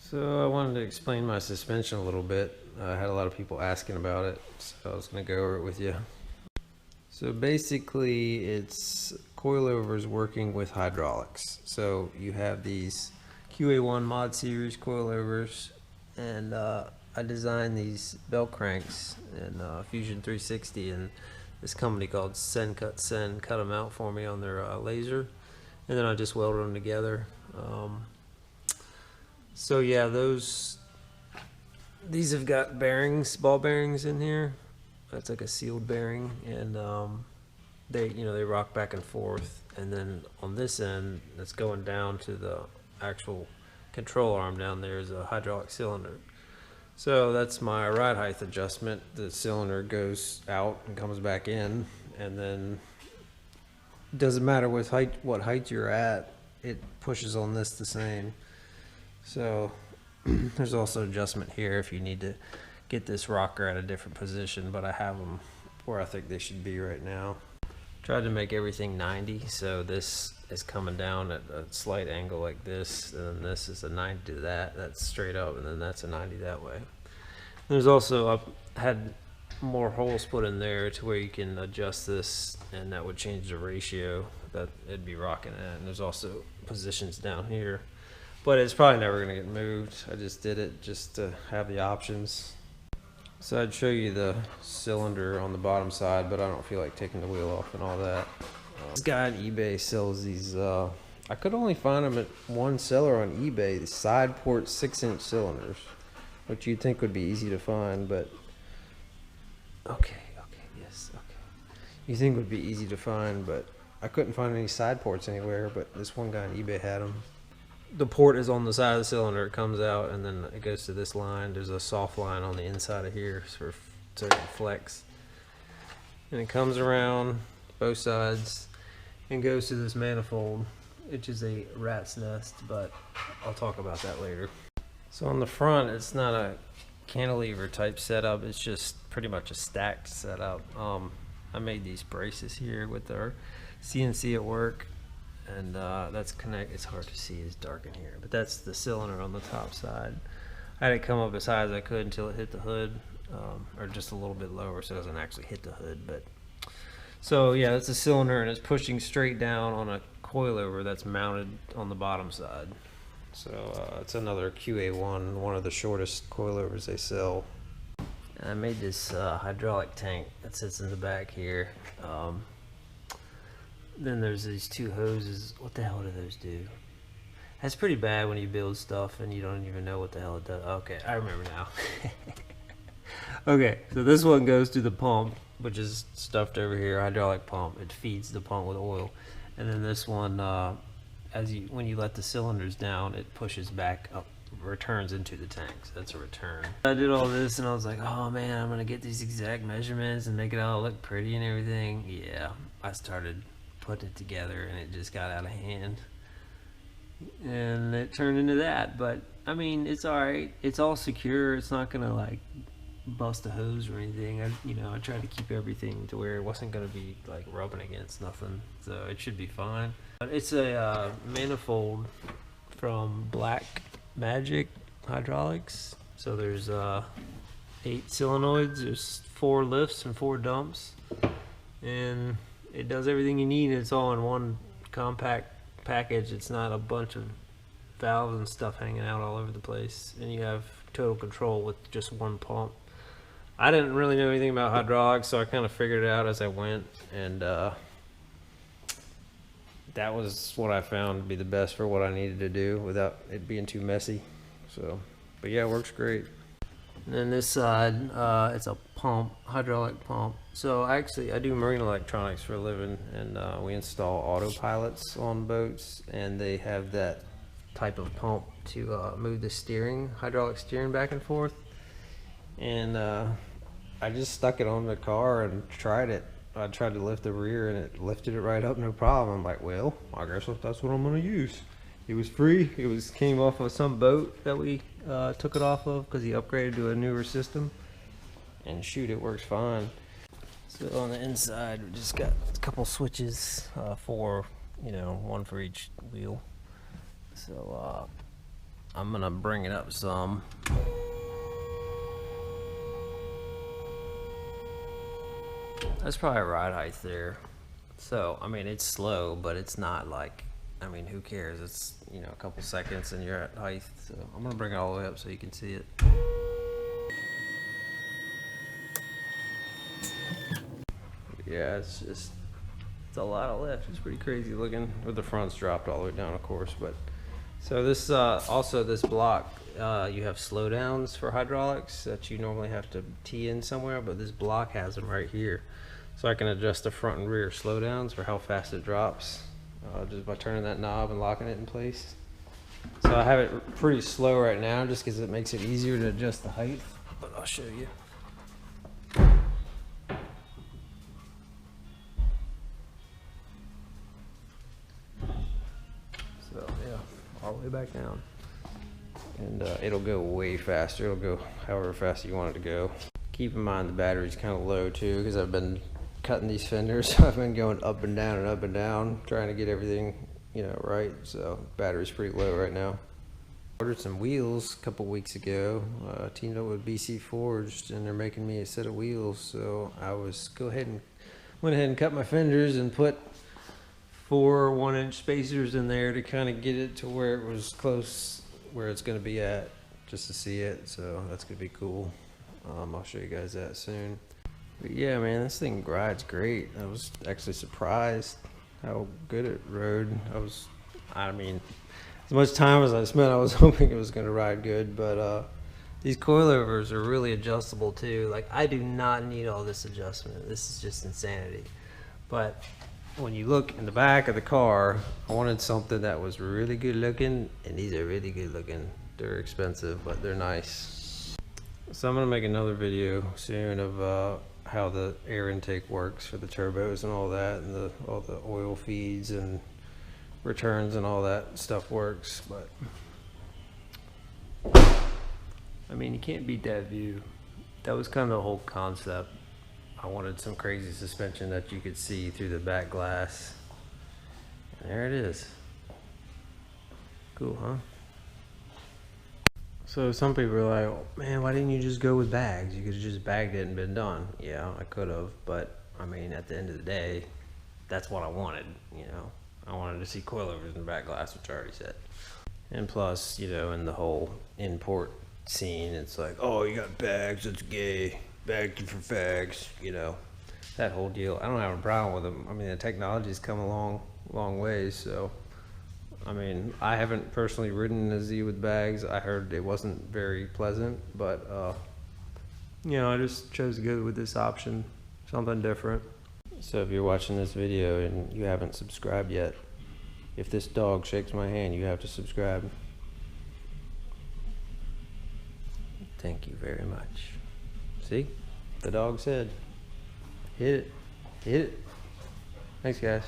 So I wanted to explain my suspension a little bit. I had a lot of people asking about it, so I was going to go over it with you. So basically it's coilovers working with hydraulics. So you have these QA1 mod series coilovers, and I designed these belt cranks in Fusion 360, and this company called cut them out for me on their laser, and then I just welded them together. So yeah, these have got bearings, ball bearings in here. That's like a sealed bearing, and they rock back and forth. And then on this end, that's going down to the actual control arm down there is a hydraulic cylinder. So that's my ride height adjustment. The cylinder goes out and comes back in, and then it doesn't matter what height you're at, it pushes on this the same. So there's also adjustment here if you need to get this rocker at a different position, but I have them where I think they should be right now. Tried to make everything 90, so this is coming down at a slight angle like this, and then this is a 90 to that's straight up, and then that's a 90 that way. There's also, I had more holes put in there to where you can adjust this, and that would change the ratio that it'd be rocking at. And there's also positions down here, but it's probably never going to get moved. I just did it just to have the options. So I'd show you the cylinder on the bottom side, but I don't feel like taking the wheel off and all that. This guy on eBay sells these, I could only find them at one seller on eBay, the side port 6-inch cylinders, which you'd think would be easy to find, but you think would be easy to find, but I couldn't find any side ports anywhere, but this one guy on eBay had them. The port is on the side of the cylinder, it comes out, and then it goes to this line. There's a soft line on the inside of here so it can flex. And it comes around both sides and goes to this manifold, which is a rat's nest, but I'll talk about that later. So on the front, it's not a cantilever type setup, it's just pretty much a stacked setup. I made these braces here with our CNC at work, and that's it's hard to see, it's dark in here, but that's the cylinder on the top side. I had it come up as high as I could until it hit the hood, or just a little bit lower so it doesn't actually hit the hood. But so yeah, that's a cylinder, and it's pushing straight down on a coilover that's mounted on the bottom side. So it's another QA1, one of the shortest coilovers they sell. And I made this hydraulic tank that sits in the back here. Then there's these two hoses. What the hell do those do? That's pretty bad when you build stuff and you don't even know what the hell it does. Okay, I remember now. Okay, so this one goes to the pump, which is stuffed over here, hydraulic pump. It feeds the pump with oil. And then this one, when you let the cylinders down, it pushes back up, returns into the tank. So that's a return. I did all this and I was like, oh man, I'm gonna get these exact measurements and make it all look pretty and everything. Yeah, I started putting it together and it just got out of hand, and it turned into that. But I mean, it's all right, it's all secure, it's not gonna like bust a hose or anything. I tried to keep everything to where it wasn't gonna be like rubbing against nothing, so it should be fine. But it's a manifold from Black Magic Hydraulics. So there's 8 solenoids, there's 4 lifts and 4 dumps, and it does everything you need. It's all in one compact package. It's not a bunch of valves and stuff hanging out all over the place, and you have total control with just one pump. I didn't really know anything about hydraulics, so I kind of figured it out as I went, and that was what I found to be the best for what I needed to do without it being too messy. So, but yeah, it works great. And then this side, it's a pump, hydraulic pump. So I do marine electronics for a living, and we install autopilots on boats, and they have that type of pump to move the steering, hydraulic steering back and forth. And I just stuck it on the car and tried it. I tried to lift the rear and it lifted it right up, no problem. I'm like, well, I guess that's what I'm gonna use. It was free. It came off of some boat that we took it off of because he upgraded to a newer system. And shoot, it works fine. So on the inside, we just got a couple switches for, one for each wheel. So I'm gonna bring it up some. That's probably ride height there. So, I mean, it's slow, but it's not like, I mean, who cares? It's, you know, a couple seconds and you're at height. So I'm gonna bring it all the way up so you can see it. Yeah, it's just, it's a lot of lift. It's pretty crazy looking. With the front's dropped all the way down, of course, but. So this, also this block, you have slowdowns for hydraulics that you normally have to tee in somewhere, but this block has them right here. So I can adjust the front and rear slowdowns for how fast it drops, just by turning that knob and locking it in place. So I have it pretty slow right now just because it makes it easier to adjust the height, but I'll show you. So yeah, all the way back down. And it'll go way faster. It'll go however fast you want it to go. Keep in mind the battery's kind of low too, because I've been cutting these fenders. So I've been going up and down and up and down, trying to get everything, you know, right. So battery's pretty low right now. Ordered some wheels a couple weeks ago. Teamed up with BC Forged, and they're making me a set of wheels. So I went ahead and cut my fenders and put 4 1-inch spacers in there to kind of get it to where it was close where it's going to be at, just to see it. So that's going to be cool. I'll show you guys that soon. But yeah, man, this thing rides great. I was actually surprised how good it rode. I mean, as much time as I spent, I was hoping it was going to ride good. But these coilovers are really adjustable too. Like, I do not need all this adjustment. This is just insanity. But when you look in the back of the car, I wanted something that was really good looking, and these are really good looking. They're expensive, but they're nice. So I'm gonna make another video soon of how the air intake works for the turbos and all that, and all the oil feeds and returns and all that stuff works. But I mean, you can't beat that view. That was kind of the whole concept. I wanted some crazy suspension that you could see through the back glass. And there it is. Cool, huh? So some people are like, oh, man, why didn't you just go with bags? You could have just bagged it and been done. Yeah, I could have, but I mean, at the end of the day, that's what I wanted, you know. I wanted to see coilovers in the back glass, which I already said. And plus, you know, in the whole import scene, it's like, oh, you got bags, it's gay. Bagged for fags, you know, that whole deal. I don't have a problem with them. I mean, the technology's come a long ways. So, I mean, I haven't personally ridden a Z with bags. I heard it wasn't very pleasant, but you know, I just chose to go with this option, something different. So if you're watching this video and you haven't subscribed yet, if this dog shakes my hand, you have to subscribe. Thank you very much. See? The dog said, hit it. Hit it. Thanks, guys.